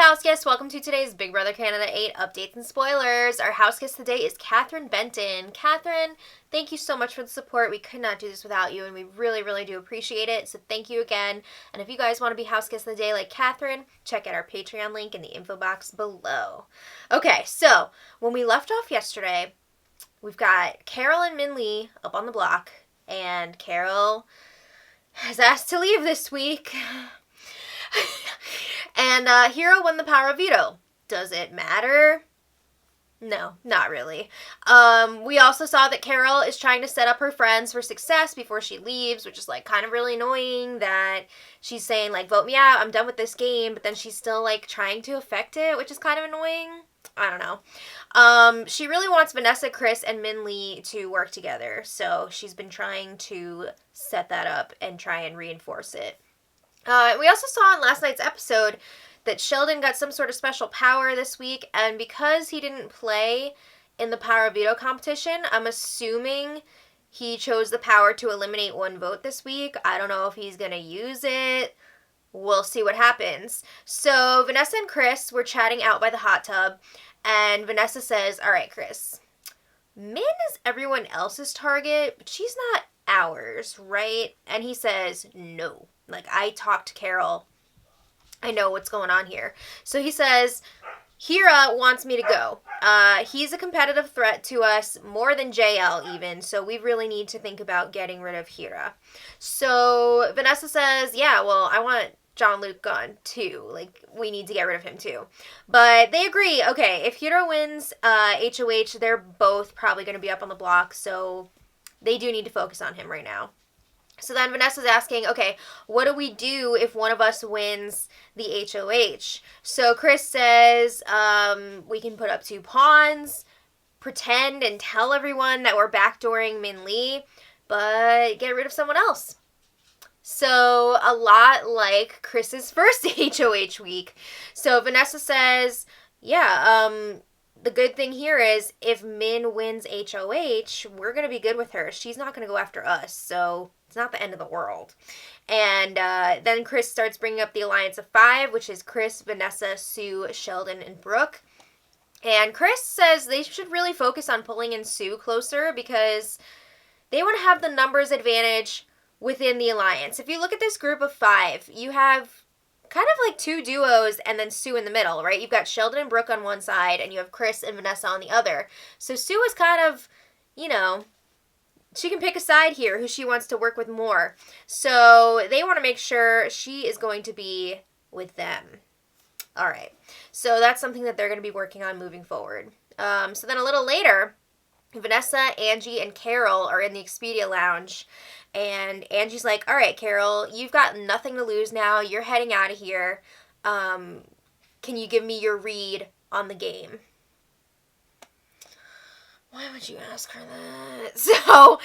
house guests, welcome to today's Big Brother Canada 8 updates and spoilers. Our house guest today is Catherine Benton. Catherine, thank you so much for the support. We could not do this without you, and we really, really do appreciate it. So thank you again. And if you guys want to be house guest of the day like Catherine, check out our Patreon link in the info box below. Okay, so when we left off yesterday, we've got Carol and Min Lee up on the block, and Carol has asked to leave this week. And Hero won the power of veto. Does it matter? No, not really. We also saw that Carol is trying to set up her friends for success before she leaves, which is, like, kind of really annoying that she's saying, like, vote me out, I'm done with this game, but then she's still, like, trying to affect it, which is kind of annoying. I don't know. She really wants Vanessa, Chris, and Min Lee to work together, so she's been trying to set that up and try and reinforce it. We also saw in last night's episode that Sheldon got some sort of special power this week, and because he didn't play in the Power of Veto competition, I'm assuming he chose the power to eliminate one vote this week. I don't know if he's going to use it. We'll see what happens. So Vanessa and Chris were chatting out by the hot tub, and Vanessa says, all right, Chris, Min is everyone else's target, but she's not ours, right? And he says, no. Like, I talked to Carol. I know what's going on here. So he says, Hira wants me to go. He's a competitive threat to us, more than JL even, so we really need to think about getting rid of Hira. So Vanessa says, yeah, well, I want Jean-Luc gone too. Like, we need to get rid of him too. But they agree, okay, if Hira wins HOH, they're both probably going to be up on the block, so they do need to focus on him right now. So then Vanessa's asking, okay, what do we do if one of us wins the HOH? So Chris says, we can put up 2 pawns, pretend and tell everyone that we're backdooring Min Lee, but get rid of someone else. So a lot like Chris's first HOH week. So Vanessa says, yeah, the good thing here is if Min wins HOH, we're going to be good with her. She's not going to go after us, so it's not the end of the world. And then Chris starts bringing up the Alliance of 5, which is Chris, Vanessa, Sue, Sheldon, and Brooke. And Chris says they should really focus on pulling in Sue closer because they want to have the numbers advantage within the Alliance. If you look at this group of 5, you have kind of like 2 duos and then Sue in the middle, right? You've got Sheldon and Brooke on one side, and you have Chris and Vanessa on the other. So Sue is kind of, you know, she can pick a side here who she wants to work with more. So they want to make sure she is going to be with them. All right. So that's something that they're going to be working on moving forward. So then a little later, Vanessa, Angie, and Carol are in the Expedia Lounge. And Angie's like, all right, Carol, you've got nothing to lose now. You're heading out of here. Can you give me your read on the game? Why would you ask her that? So,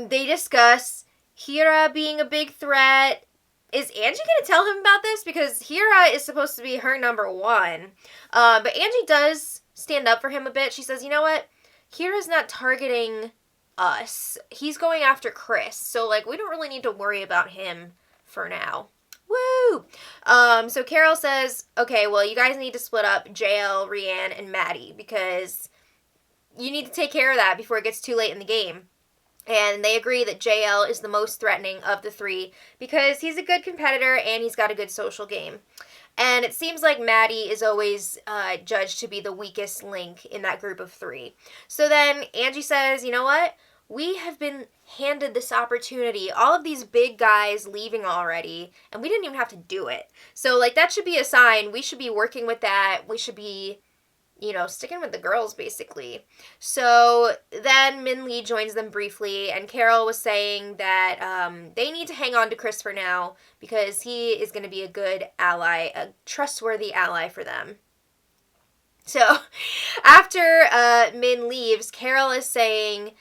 they discuss Hira being a big threat. Is Angie going to tell him about this? Because Hira is supposed to be her number 1. But Angie does stand up for him a bit. She says, you know what? Hira's not targeting us. He's going after Chris. So, like, we don't really need to worry about him for now. Woo! So Carol says, okay, well, you guys need to split up JL, Rianne, and Maddie because you need to take care of that before it gets too late in the game. And they agree that JL is the most threatening of the 3 because he's a good competitor and he's got a good social game. And it seems like Maddie is always judged to be the weakest link in that group of 3. So then Angie says, you know what? We have been handed this opportunity. All of these big guys leaving already, and we didn't even have to do it. So, like, that should be a sign. We should be working with that. We should be, you know, sticking with the girls, basically. So then Min Lee joins them briefly, and Carol was saying that they need to hang on to Chris for now because he is going to be a good ally, a trustworthy ally for them. So after Min leaves, Carol is saying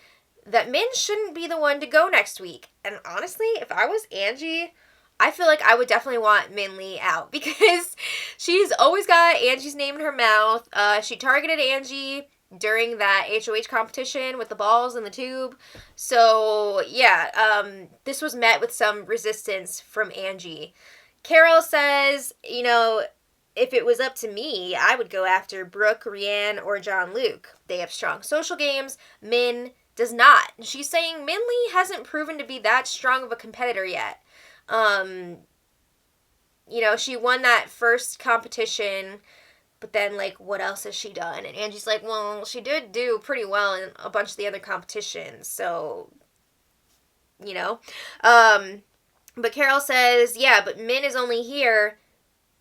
that Min shouldn't be the one to go next week. And honestly, if I was Angie, I feel like I would definitely want Min Lee out because she's always got Angie's name in her mouth. She targeted Angie during that HOH competition with the balls in the tube. So, yeah, this was met with some resistance from Angie. Carol says, you know, if it was up to me, I would go after Brooke, Rianne, or John Luke. They have strong social games. Min does not. She's saying Minley hasn't proven to be that strong of a competitor yet. She won that first competition, but then, like, what else has she done? And Angie's like, well, she did do pretty well in a bunch of the other competitions, so, But Carol says, yeah, but Min is only here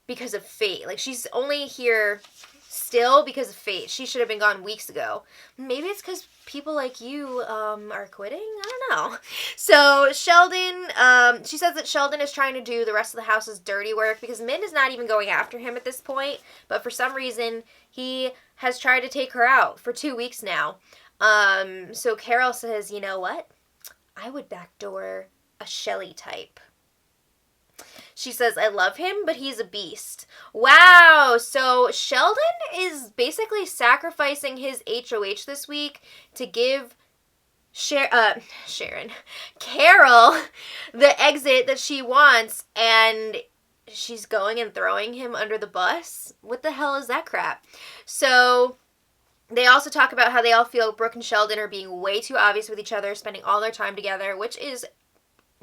because of fate. Like, she's only here still because of fate. She should have been gone weeks ago. Maybe it's because people like you are quitting? I don't know. So Sheldon, she says that Sheldon is trying to do the rest of the house's dirty work because Min is not even going after him at this point. But for some reason, he has tried to take her out for 2 weeks now. So Carol says, you know what? I would backdoor a Shelley type. She says, I love him, but he's a beast. Wow, so Sheldon is basically sacrificing his HOH this week to give Carol the exit that she wants, and she's going and throwing him under the bus? What the hell is that crap? So they also talk about how they all feel Brooke and Sheldon are being way too obvious with each other, spending all their time together, which is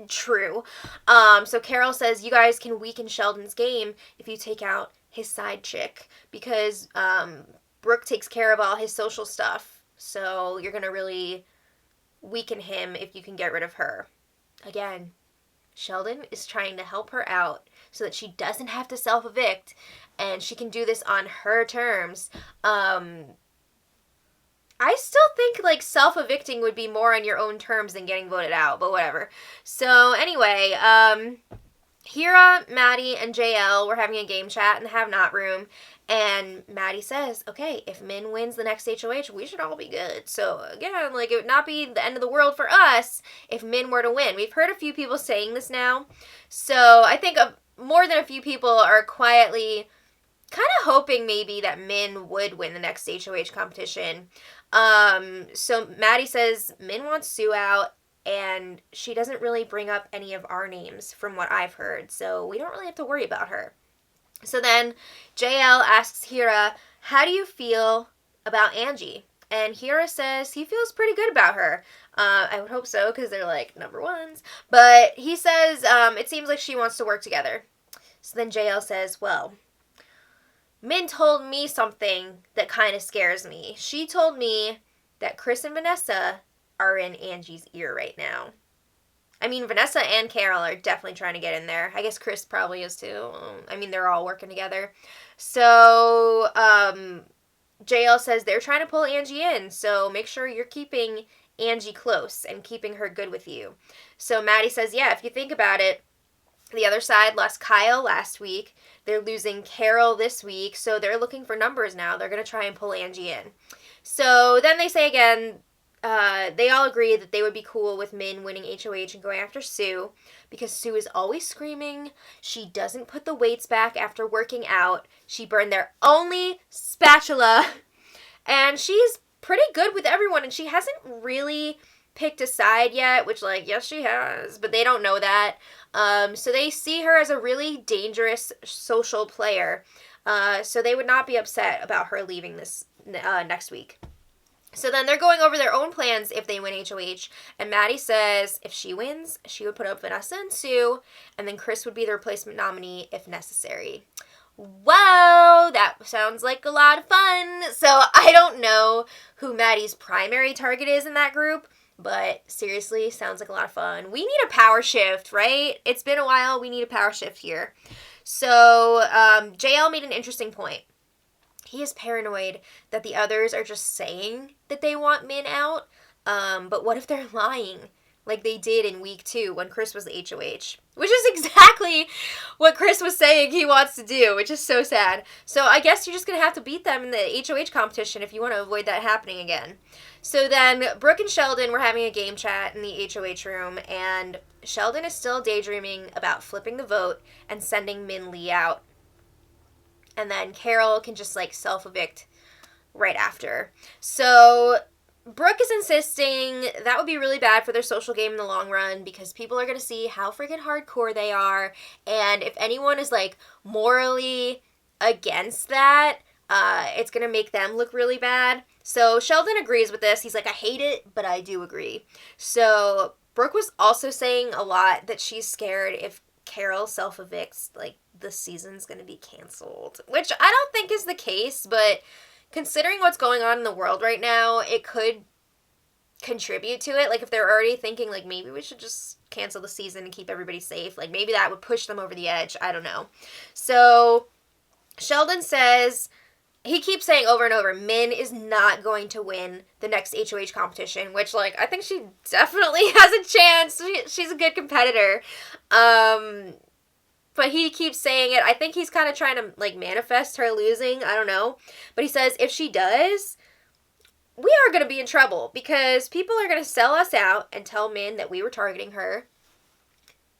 true. So Carol says, you guys can weaken Sheldon's game if you take out his side chick, because Brooke takes care of all his social stuff, so you're gonna really weaken him if you can get rid of her. Again, Sheldon is trying to help her out so that she doesn't have to self-evict, and she can do this on her terms. I still think, like, self-evicting would be more on your own terms than getting voted out, but whatever. So, anyway, Hira, Maddie, and JL were having a game chat in the have-not room, and Maddie says, okay, if Min wins the next HOH, we should all be good. So, again, like, it would not be the end of the world for us if Min were to win. We've heard a few people saying this now, so I think more than a few people are quietly kind of hoping maybe that Min would win the next HOH competition. So Maddie says Min wants Sue out, and she doesn't really bring up any of our names from what I've heard, so we don't really have to worry about her. So then JL asks Hira, how do you feel about Angie? And Hira says he feels pretty good about her. I would hope so, because they're like number ones. But he says it seems like she wants to work together. So then JL says, well, Min told me something that kind of scares me. She told me that Chris and Vanessa are in Angie's ear right now. I mean, Vanessa and Carol are definitely trying to get in there. I guess Chris probably is too. I mean, they're all working together. So, JL says they're trying to pull Angie in, so make sure you're keeping Angie close and keeping her good with you. So Maddie says, yeah, if you think about it, the other side lost Kyle last week. They're losing Carol this week, so they're looking for numbers now. They're going to try and pull Angie in. So then they say again, they all agree that they would be cool with Min winning HOH and going after Sue, because Sue is always screaming. She doesn't put the weights back after working out. She burned their only spatula, and she's pretty good with everyone, and she hasn't really picked a side yet, which, like, yes, she has, but they don't know that. So they see her as a really dangerous social player. So they would not be upset about her leaving this next week. So then they're going over their own plans if they win HOH. And Maddie says if she wins, she would put up Vanessa and Sue, and then Chris would be the replacement nominee if necessary. Whoa, that sounds like a lot of fun. So I don't know who Maddie's primary target is in that group, but seriously, sounds like a lot of fun. We need a power shift, right? It's been a while. We need a power shift here. So JL made an interesting point. He is paranoid that the others are just saying that they want Min out, but what if they're lying like they did in week 2 when Chris was the HOH? Which is exactly what Chris was saying he wants to do, which is so sad. So I guess you're just going to have to beat them in the HOH competition if you want to avoid that happening again. So then Brooke and Sheldon were having a game chat in the HOH room, and Sheldon is still daydreaming about flipping the vote and sending Min Lee out. And then Carol can just, like, self-evict right after. So Brooke is insisting that would be really bad for their social game in the long run, because people are going to see how freaking hardcore they are. And if anyone is, like, morally against that, it's going to make them look really bad. So Sheldon agrees with this. He's like, I hate it, but I do agree. So Brooke was also saying a lot that she's scared if Carol self-evicts, like, the season's going to be canceled. Which I don't think is the case, but considering what's going on in the world right now, it could contribute to it. Like, if they're already thinking, like, maybe we should just cancel the season and keep everybody safe, like, maybe that would push them over the edge. I don't know. So Sheldon says, he keeps saying over and over, Min is not going to win the next HOH competition, which, like, I think she definitely has a chance. She's a good competitor. But he keeps saying it. I think he's kind of trying to, like, manifest her losing. I don't know. But he says, if she does, we are going to be in trouble because people are going to sell us out and tell Min that we were targeting her.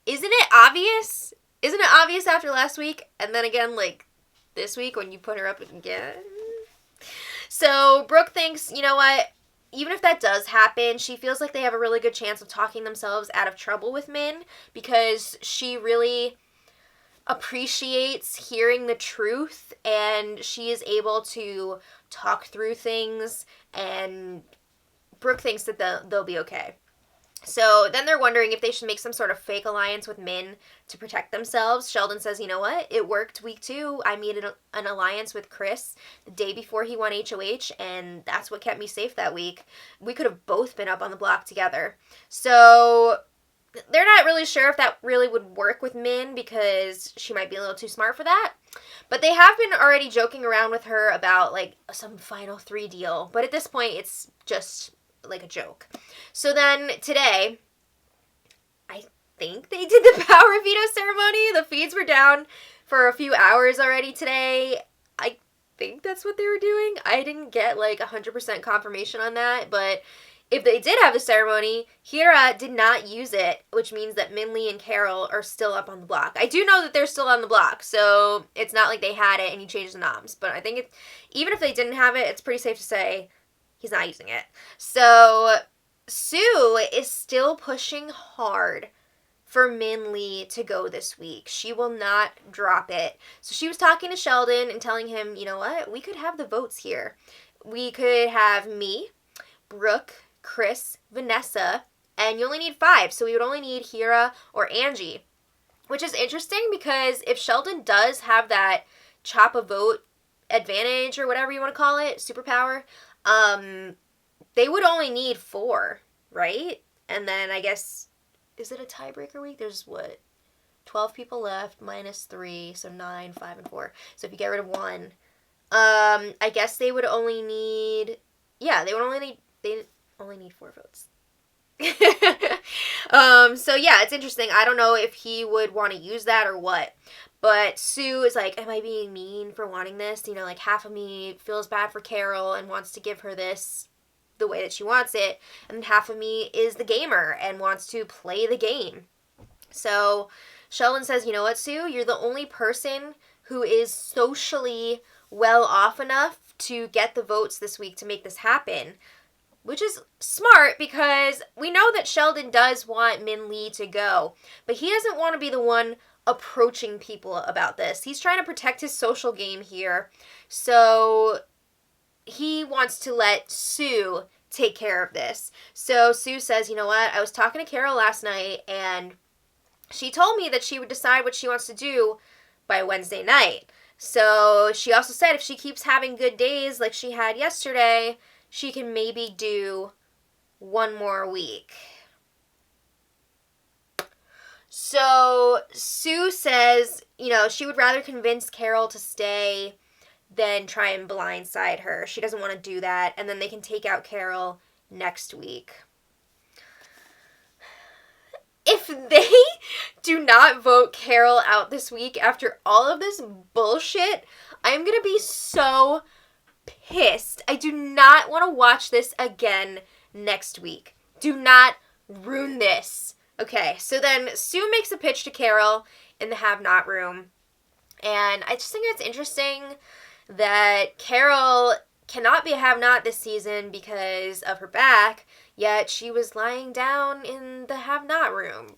Isn't it obvious? Isn't it obvious after last week? And then again, like, this week when you put her up again? So Brooke thinks, you know what? Even if that does happen, she feels like they have a really good chance of talking themselves out of trouble with Min because she really appreciates hearing the truth and she is able to talk through things, and Brooke thinks that they'll be okay. So then they're wondering if they should make some sort of fake alliance with Min to protect themselves. Sheldon says, you know what? It worked week 2. I made an alliance with Chris the day before he won HOH, and that's what kept me safe that week. We could have both been up on the block together. So they're not really sure if that really would work with Min because she might be a little too smart for that. But they have been already joking around with her about, like, some Final 3 deal. But at this point, it's just like a joke. So then today, I think they did the power veto ceremony. The feeds were down for a few hours already today. I think that's what they were doing. I didn't get, like, 100% confirmation on that, but if they did have the ceremony, Hira did not use it, which means that Minlee and Carol are still up on the block. I do know that they're still on the block, so it's not like they had it and he changed the noms. But I think even if they didn't have it, it's pretty safe to say he's not using it. So Sue is still pushing hard for Minlee to go this week. She will not drop it. So she was talking to Sheldon and telling him, you know what? We could have the votes here. We could have me, Brooke, Chris, Vanessa, and you only need 5, so we would only need Hira or Angie, which is interesting because if Sheldon does have that chop a vote advantage or whatever you want to call it, superpower, they would only need 4, right? And then I guess, is it a tiebreaker week? There's 12 people left minus 3, so 9, 5, and 4. So if you get rid of 1, I guess they would only need, they only need 4 votes. So yeah, it's interesting. I don't know if he would want to use that or what. But Sue is like, am I being mean for wanting this? You know, like, half of me feels bad for Carol and wants to give her this the way that she wants it. And half of me is the gamer and wants to play the game. So Sheldon says, you know what, Sue? You're the only person who is socially well off enough to get the votes this week to make this happen. Which is smart because we know that Sheldon does want Minlee to go, but he doesn't want to be the one approaching people about this. He's trying to protect his social game here, so he wants to let Sue take care of this. So Sue says, you know what, I was talking to Carol last night, and she told me that she would decide what she wants to do by Wednesday night. So she also said if she keeps having good days like she had yesterday, she can maybe do 1 more week. So Sue says, you know, she would rather convince Carol to stay than try and blindside her. She doesn't want to do that. And then they can take out Carol next week. If they do not vote Carol out this week after all of this bullshit, I'm going to be so pissed. I do not want to watch this again next week. Do not ruin this. Okay, so then Sue makes a pitch to Carol in the have-not room. And I just think it's interesting that Carol cannot be a have-not this season because of her back, yet she was lying down in the have-not room.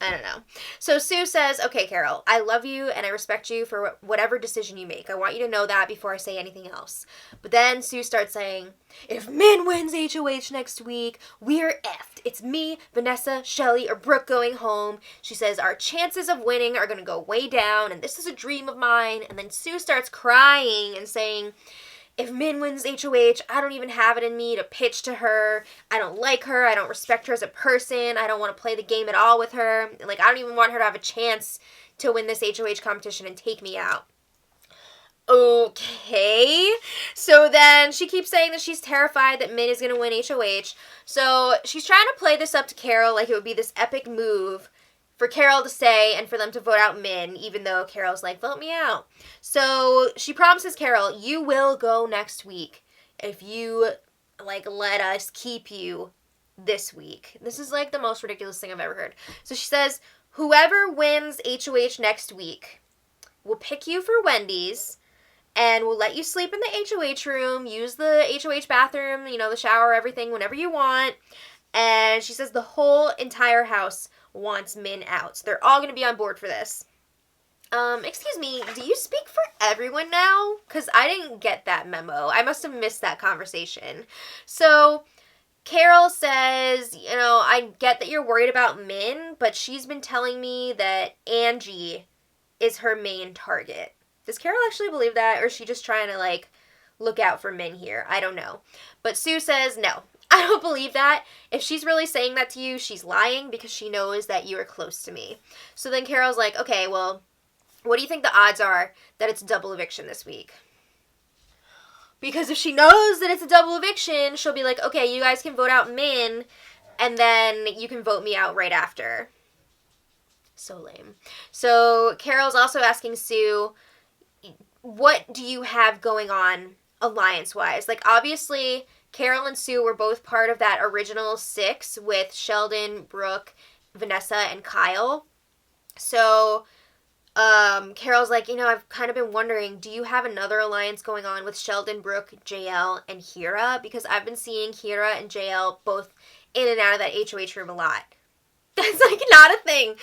I don't know. So Sue says, okay, Carol, I love you and I respect you for whatever decision you make. I want you to know that before I say anything else. But then Sue starts saying, if Min wins HOH next week, we're effed. It's me, Vanessa, Shelly, or Brooke going home. She says, our chances of winning are going to go way down, and this is a dream of mine. And then Sue starts crying and saying, if Min wins HOH, I don't even have it in me to pitch to her. I don't like her. I don't respect her as a person. I don't want to play the game at all with her. Like, I don't even want her to have a chance to win this HOH competition and take me out. Okay. So then she keeps saying that she's terrified that Min is going to win HOH. So she's trying to play this up to Carol like it would be this epic move for Carol to say and for them to vote out Min, even though Carol's like, vote me out. So she promises Carol, you will go next week if you, like, let us keep you this week. This is, like, the most ridiculous thing I've ever heard. So she says, whoever wins HOH next week will pick you for Wendy's and we'll let you sleep in the HOH room, use the HOH bathroom, you know, the shower, everything, whenever you want. And she says the whole entire house wants Min out. So they're all going to be on board for this. Excuse me, do you speak for everyone now? Because I didn't get that memo. I must have missed that conversation. So Carol says, you know, I get that you're worried about Min, but she's been telling me that Angie is her main target. Does Carol actually believe that, or is she just trying to, like, look out for Min here? I don't know. But Sue says, no, I don't believe that. If she's really saying that to you, she's lying because she knows that you are close to me. So then Carol's like, okay, well, what do you think the odds are that it's a double eviction this week? Because if she knows that it's a double eviction, she'll be like, okay, you guys can vote out Min, and then you can vote me out right after. So lame. So Carol's also asking Sue, what do you have going on alliance-wise? Like, obviously, Carol and Sue were both part of that original 6 with Sheldon, Brooke, Vanessa, and Kyle. So Carol's like, you know, I've kind of been wondering, do you have another alliance going on with Sheldon, Brooke, JL, and Hira? Because I've been seeing Hira and JL both in and out of that HOH room a lot. That's, like, not a thing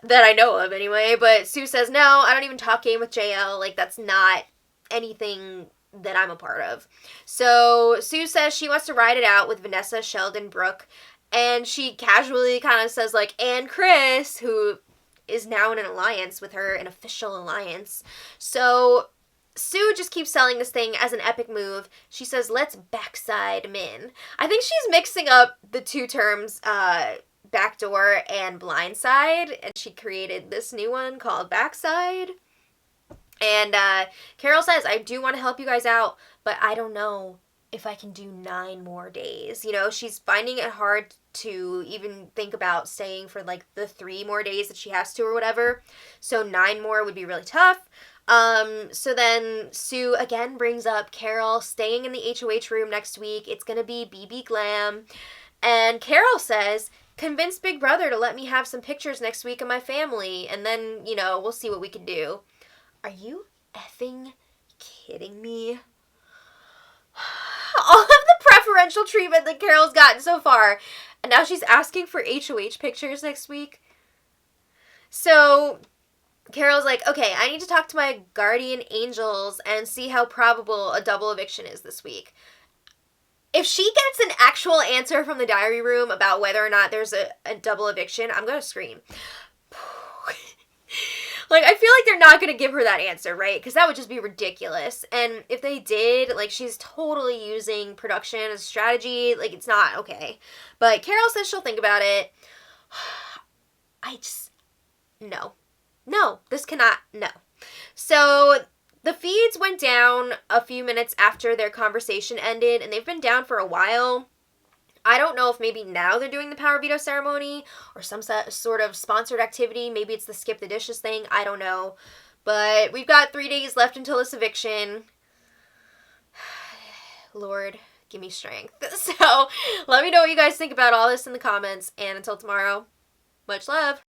that I know of anyway. But Sue says, no, I don't even talk game with JL. Like, that's not anything that I'm a part of. So Sue says she wants to ride it out with Vanessa, Sheldon, Brooke. And she casually kind of says, like, and Chris, who is now in an alliance with her, an official alliance. So Sue just keeps selling this thing as an epic move. She says, let's backside Min. I think she's mixing up the two terms, backdoor and blindside, and she created this new one called backside. And Carol says, I do want to help you guys out, but I don't know if I can do 9 more days. You know, she's finding it hard to even think about staying for, like, the 3 more days that she has to or whatever. So 9 more would be really tough. So then Sue again brings up Carol staying in the HOH room next week. It's going to be BB Glam. And Carol says, convince Big Brother to let me have some pictures next week of my family, and then, you know, we'll see what we can do. Are you effing kidding me? All of the preferential treatment that Carol's gotten so far, and now she's asking for HOH pictures next week. So Carol's like, okay, I need to talk to my guardian angels and see how probable a double eviction is this week. If she gets an actual answer from the diary room about whether or not there's a double eviction, I'm going to scream. Like, I feel like they're not going to give her that answer, right? Because that would just be ridiculous. And if they did, like, she's totally using production as a strategy. Like, it's not okay. But Carol says she'll think about it. No. No, this cannot, no. So the feeds went down a few minutes after their conversation ended, and they've been down for a while. I don't know if maybe now they're doing the power veto ceremony or some sort of sponsored activity. Maybe it's the skip the dishes thing. I don't know. But we've got 3 days left until this eviction. Lord, give me strength. So let me know what you guys think about all this in the comments. And until tomorrow, much love.